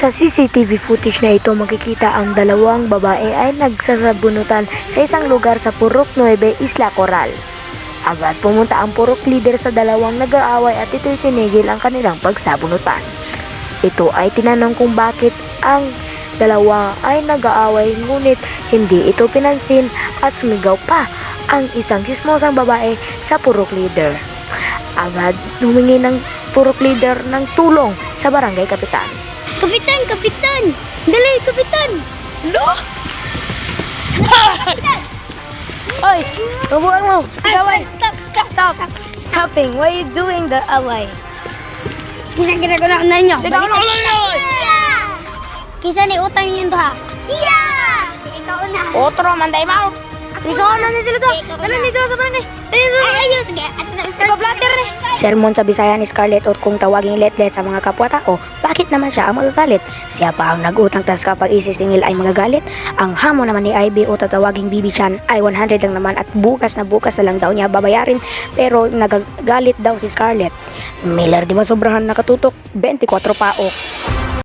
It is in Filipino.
Sa CCTV footage na ito makikita ang dalawang babae ay nagsasabunutan sa isang lugar sa Purok 9, Isla Coral. Agad pumunta ang Purok leader sa dalawang nag-aaway at ito'y tinigil ang kanilang pagsabunutan. Ito ay tinanong kung bakit ang dalawa ay nag-aaway ngunit hindi ito pinansin at sumigaw pa ang isang chismosang babae sa Purok leader. Agad humingi ng Purok leader ng tulong sa barangay kapitan. Kapitan! Kapitan! Dali, Kapitan! Lo? Oy, mabuhan mo! Away! Stop! Stopping! Why are you doing the away? Ginagawa na ninyo. Sigaw na ulo niyo! Kisa ni utang yung duha. Siya! Ikaw na. Otro, manday mo! Risoon na nila to! Ano nito sa barangay? Ayun, sige. Ipa-blatter eh! Sermon sa Bisaya ni Scarlett o kung tawaging letlet sa mga kapwa-tao, bakit naman siya ang magagalit? Siya pa ang nag-utang tas kapag isisingil ay magagalit. Ang hamon naman ni Ivy o tatawaging Bibi Chan ay 100 lang naman at bukas na lang daw niya babayarin pero nagagalit daw si Scarlett. Miller, di ba sobrahan nakatutok? 24 paok.